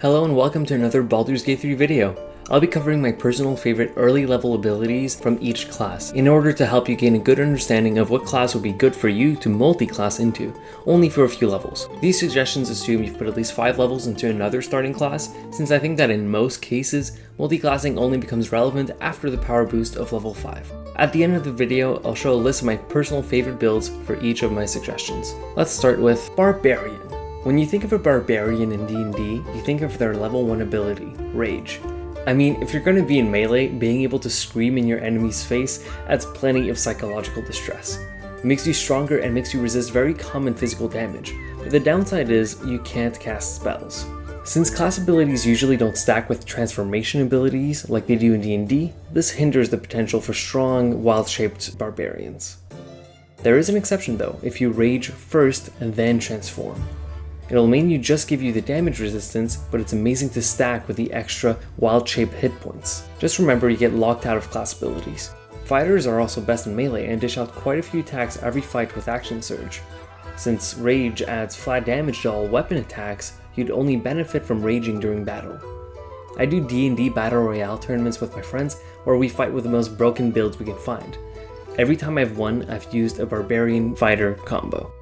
Hello and welcome to another Baldur's Gate 3 video. I'll be covering my personal favorite early level abilities from each class in order to help you gain a good understanding of what class would be good for you to multi-class into, only for a few levels. These suggestions assume you've put at least 5 levels into another starting class, since I think that in most cases, multi-classing only becomes relevant after the power boost of level 5. At the end of the video, I'll show a list of my personal favorite builds for each of my suggestions. Let's start with Barbarian. When you think of a Barbarian in D&D, you think of their level 1 ability, Rage. I mean, if you're going to be in melee, being able to scream in your enemy's face adds plenty of psychological distress. It makes you stronger and makes you resist very common physical damage, but the downside is you can't cast spells. Since class abilities usually don't stack with transformation abilities like they do in D&D, this hinders the potential for strong, wild-shaped barbarians. There is an exception though, if you rage first and then transform. It'll mainly just give you the damage resistance, but it's amazing to stack with the extra wild-shaped hit points. Just remember you get locked out of class abilities. Fighters are also best in melee and dish out quite a few attacks every fight with Action Surge. Since Rage adds flat damage to all weapon attacks, you'd only benefit from raging during battle. I do D&D Battle Royale tournaments with my friends where we fight with the most broken builds we can find. Every time I've won, I've used a Barbarian Fighter combo.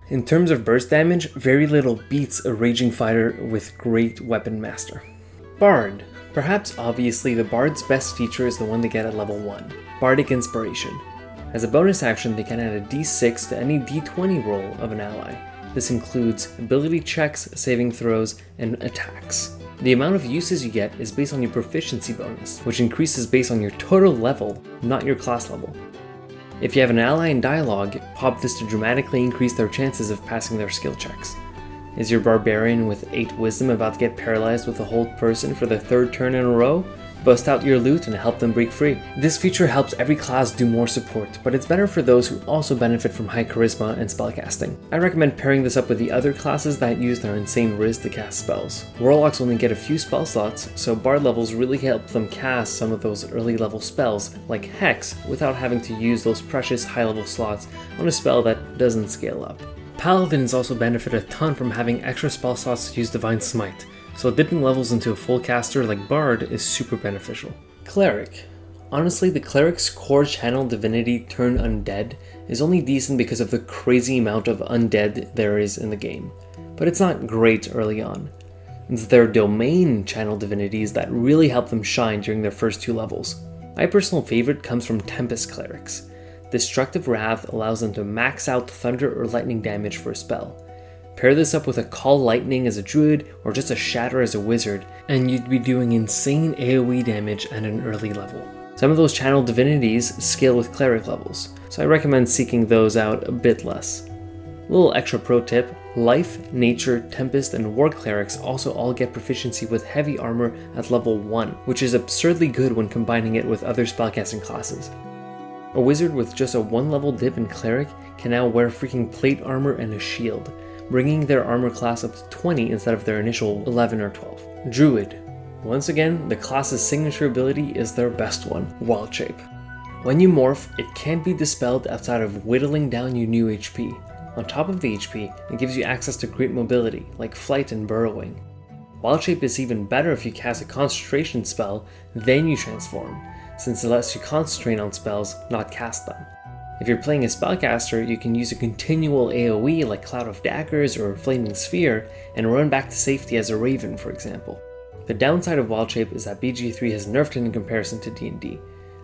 In terms of burst damage, very little beats a raging fighter with great weapon master. Bard. Perhaps obviously the Bard's best feature is the one they get at level 1, Bardic Inspiration. As a bonus action, they can add a d6 to any d20 roll of an ally. This includes ability checks, saving throws, and attacks. The amount of uses you get is based on your proficiency bonus, which increases based on your total level, not your class level. If you have an ally in dialogue, pop this to dramatically increase their chances of passing their skill checks. Is your barbarian with 8 wisdom about to get paralyzed with a hold person for the 3rd turn in a row? Bust out your loot and help them break free. This feature helps every class do more support, but it's better for those who also benefit from high charisma and spellcasting. I recommend pairing this up with the other classes that use their insane riz to cast spells. Warlocks only get a few spell slots, so Bard levels really help them cast some of those early level spells, like Hex, without having to use those precious high level slots on a spell that doesn't scale up. Paladins also benefit a ton from having extra spell slots to use Divine Smite, so dipping levels into a full caster like Bard is super beneficial. Cleric. Honestly, the Cleric's core channel divinity turn undead is only decent because of the crazy amount of undead there is in the game, but it's not great early on. It's their domain channel divinities that really help them shine during their first 2 levels. My personal favorite comes from Tempest Clerics. Destructive Wrath allows them to max out thunder or lightning damage for a spell. Pair this up with a Call Lightning as a Druid or just a Shatter as a Wizard, and you'd be doing insane AoE damage at an early level. Some of those channel divinities scale with Cleric levels, so I recommend seeking those out a bit less. Little extra pro tip, Life, Nature, Tempest, and War Clerics also all get proficiency with heavy armor at level 1, which is absurdly good when combining it with other spellcasting classes. A Wizard with just a 1 level dip in Cleric can now wear freaking plate armor and a shield, bringing their armor class up to 20 instead of their initial 11 or 12. Druid. Once again, the class's signature ability is their best one, Wild Shape. When you morph, it can't be dispelled outside of whittling down your new HP. On top of the HP, it gives you access to great mobility, like flight and burrowing. Wild Shape is even better if you cast a concentration spell, then you transform, since it lets you concentrate on spells, not cast them. If you're playing a spellcaster, you can use a continual AoE like Cloud of Daggers or Flaming Sphere and run back to safety as a Raven, for example. The downside of Wild Shape is that BG3 has nerfed it in comparison to D&D.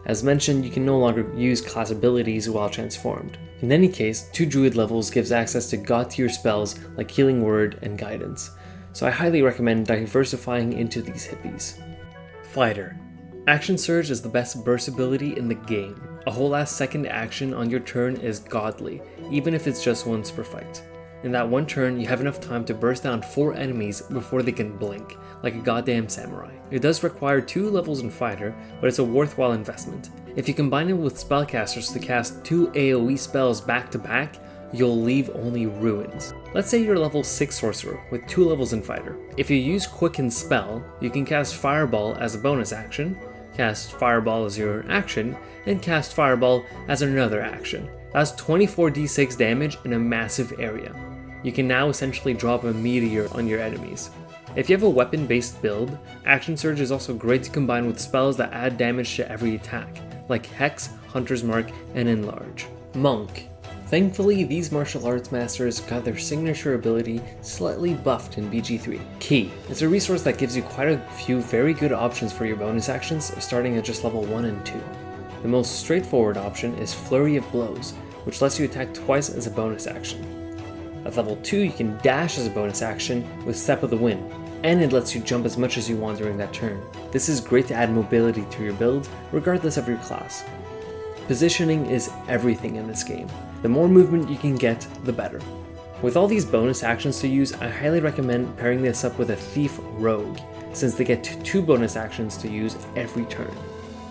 As mentioned, you can no longer use class abilities while transformed. In any case, 2 Druid levels gives access to god tier spells like Healing Word and Guidance, so I highly recommend diversifying into these hippies. Fighter. Action Surge is the best burst ability in the game. A whole ass second action on your turn is godly, even if it's just once per fight. In that one turn, you have enough time to burst down 4 enemies before they can blink, like a goddamn samurai. It does require 2 levels in Fighter, but it's a worthwhile investment. If you combine it with spellcasters to cast 2 AoE spells back to back, you'll leave only ruins. Let's say you're level 6 Sorcerer with 2 levels in Fighter. If you use Quicken Spell, you can cast Fireball as a bonus action, cast Fireball as your action, and cast Fireball as another action. That's 24d6 damage in a massive area. You can now essentially drop a meteor on your enemies. If you have a weapon-based build, Action Surge is also great to combine with spells that add damage to every attack, like Hex, Hunter's Mark, and Enlarge. Monk. Thankfully, these martial arts masters got their signature ability slightly buffed in BG3. Key. It's a resource that gives you quite a few very good options for your bonus actions, starting at just level 1 and 2. The most straightforward option is Flurry of Blows, which lets you attack twice as a bonus action. At level 2, you can dash as a bonus action with Step of the Wind, and it lets you jump as much as you want during that turn. This is great to add mobility to your build, regardless of your class. Positioning is everything in this game. The more movement you can get, the better. With all these bonus actions to use, I highly recommend pairing this up with a Thief Rogue, since they get 2 bonus actions to use every turn.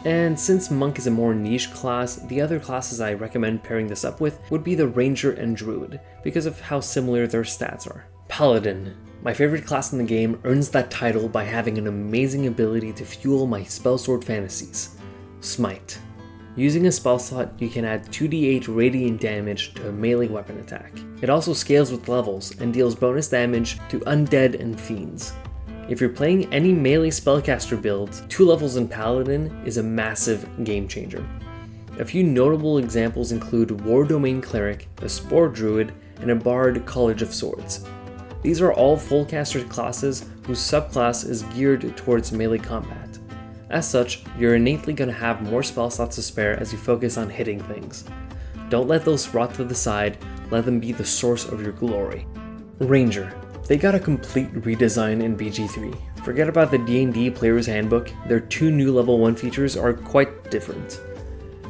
And since Monk is a more niche class, the other classes I recommend pairing this up with would be the Ranger and Druid, because of how similar their stats are. Paladin. My favorite class in the game earns that title by having an amazing ability to fuel my spellsword fantasies. Smite. Using a spell slot, you can add 2d8 radiant damage to a melee weapon attack. It also scales with levels and deals bonus damage to undead and fiends. If you're playing any melee spellcaster build, 2 levels in Paladin is a massive game changer. A few notable examples include War Domain Cleric, a Spore Druid, and a Bard College of Swords. These are all full caster classes whose subclass is geared towards melee combat. As such, you're innately going to have more spell slots to spare as you focus on hitting things. Don't let those rot to the side, let them be the source of your glory. Ranger. They got a complete redesign in BG3. Forget about the D&D Player's Handbook, their 2 new level 1 features are quite different.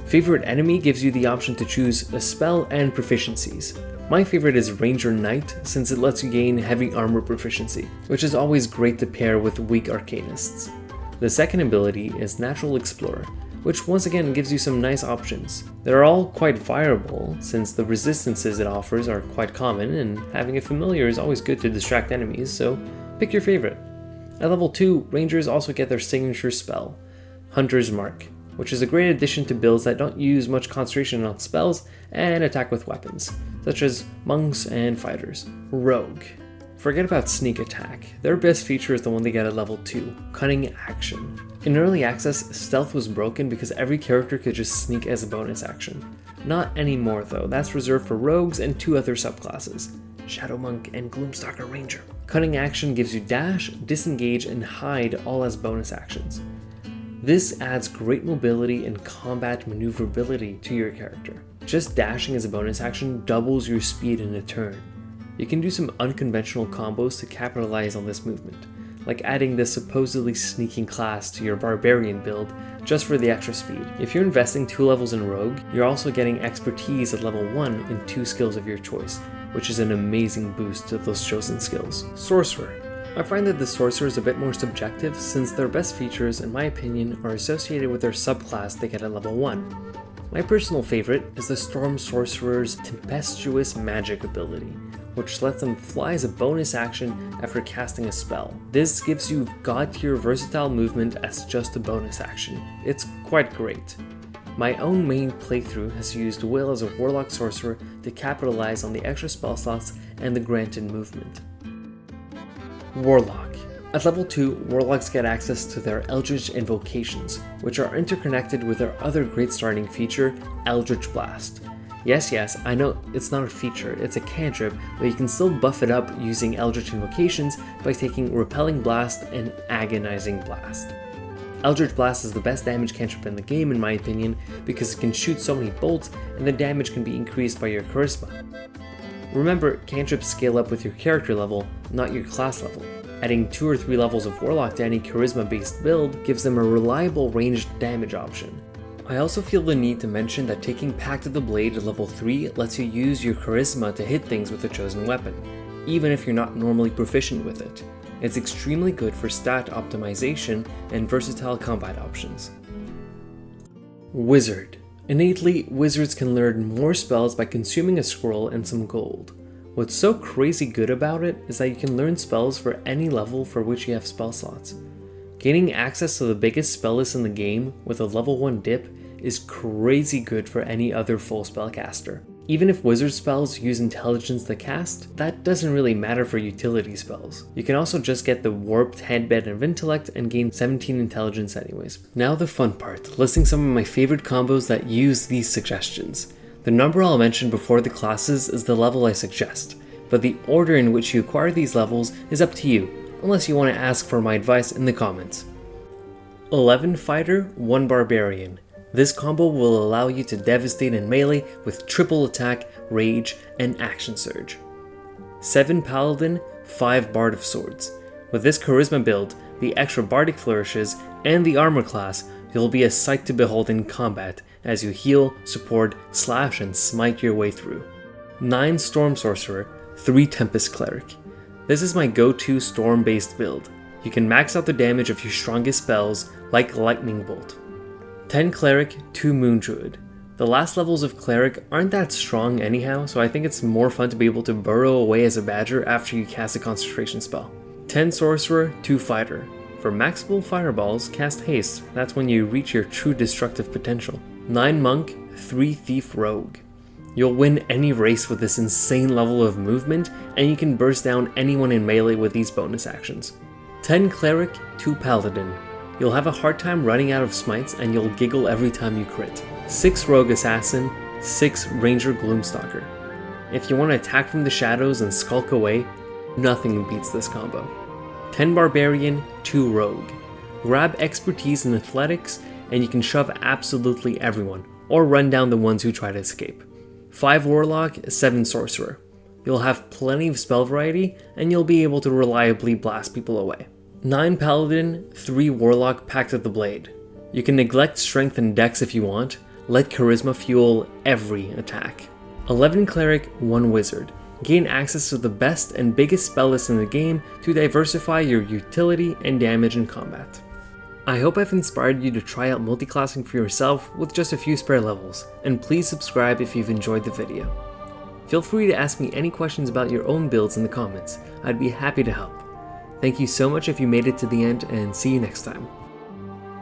Favorite enemy gives you the option to choose a spell and proficiencies. My favorite is Ranger Knight, since it lets you gain heavy armor proficiency, which is always great to pair with weak arcanists. The second ability is Natural Explorer, which once again gives you some nice options. They're all quite viable, since the resistances it offers are quite common, and having a familiar is always good to distract enemies, so pick your favorite. At level 2, Rangers also get their signature spell, Hunter's Mark, which is a great addition to builds that don't use much concentration on spells and attack with weapons, such as monks and fighters. Rogue. Forget about sneak attack. Their best feature is the one they get at level 2, Cunning Action. In early access, stealth was broken because every character could just sneak as a bonus action. Not anymore though, that's reserved for rogues and 2 other subclasses, Shadow Monk and Gloomstalker Ranger. Cunning Action gives you dash, disengage, and hide all as bonus actions. This adds great mobility and combat maneuverability to your character. Just dashing as a bonus action doubles your speed in a turn. You can do some unconventional combos to capitalize on this movement, like adding this supposedly sneaking class to your Barbarian build just for the extra speed. If you're investing 2 levels in Rogue, you're also getting expertise at level 1 in 2 skills of your choice, which is an amazing boost to those chosen skills. Sorcerer. I find that the Sorcerer is a bit more subjective since their best features, in my opinion, are associated with their subclass they get at level 1. My personal favorite is the Storm Sorcerer's Tempestuous Magic ability, which lets them fly as a bonus action after casting a spell. This gives you god tier versatile movement as just a bonus action. It's quite great. My own main playthrough has used Will as a Warlock Sorcerer to capitalize on the extra spell slots and the granted movement. Warlock. At level 2, Warlocks get access to their Eldritch invocations, which are interconnected with their other great starting feature, Eldritch Blast. Yes, I know it's not a feature, it's a cantrip, but you can still buff it up using Eldritch invocations by taking Repelling Blast and Agonizing Blast. Eldritch Blast is the best damage cantrip in the game in my opinion because it can shoot so many bolts and the damage can be increased by your charisma. Remember, cantrips scale up with your character level, not your class level. Adding 2 or 3 levels of Warlock to any charisma based build gives them a reliable ranged damage option. I also feel the need to mention that taking Pact of the Blade at level 3 lets you use your charisma to hit things with a chosen weapon, even if you're not normally proficient with it. It's extremely good for stat optimization and versatile combat options. Wizard. Innately, wizards can learn more spells by consuming a scroll and some gold. What's so crazy good about it is that you can learn spells for any level for which you have spell slots. Gaining access to the biggest spell list in the game with a level 1 dip is crazy good for any other full spellcaster. Even if wizard spells use intelligence to cast, that doesn't really matter for utility spells. You can also just get the warped headband of intellect and gain 17 intelligence anyways. Now the fun part, listing some of my favorite combos that use these suggestions. The number I'll mention before the classes is the level I suggest, but the order in which you acquire these levels is up to you, unless you want to ask for my advice in the comments. 11 Fighter, 1 Barbarian. This combo will allow you to devastate in melee with triple attack, rage, and action surge. 7 Paladin, 5 Bard of Swords. With this charisma build, the extra bardic flourishes, and the armor class, you'll be a sight to behold in combat as you heal, support, slash, and smite your way through. 9 Storm Sorcerer, 3 Tempest Cleric. This is my go-to storm-based build. You can max out the damage of your strongest spells like Lightning Bolt. 10 Cleric, 2 Moon Druid. The last levels of Cleric aren't that strong anyhow, so I think it's more fun to be able to burrow away as a badger after you cast a concentration spell. 10 Sorcerer, 2 Fighter. For maximal fireballs, cast Haste. That's when you reach your true destructive potential. 9 Monk, 3 Thief Rogue. You'll win any race with this insane level of movement, and you can burst down anyone in melee with these bonus actions. 10 Cleric, 2 Paladin. You'll have a hard time running out of smites and you'll giggle every time you crit. 6 Rogue Assassin, 6 Ranger Gloomstalker. If you want to attack from the shadows and skulk away, nothing beats this combo. 10 Barbarian, 2 Rogue. Grab expertise in athletics and you can shove absolutely everyone, or run down the ones who try to escape. 5 Warlock, 7 Sorcerer. You'll have plenty of spell variety and you'll be able to reliably blast people away. 9 Paladin, 3 Warlock Pact of the Blade. You can neglect strength and dex if you want, let charisma fuel every attack. 11 Cleric, 1 Wizard. Gain access to the best and biggest spell list in the game to diversify your utility and damage in combat. I hope I've inspired you to try out multiclassing for yourself with just a few spare levels, and please subscribe if you've enjoyed the video. Feel free to ask me any questions about your own builds in the comments, I'd be happy to help. Thank you so much if you made it to the end, and see you next time.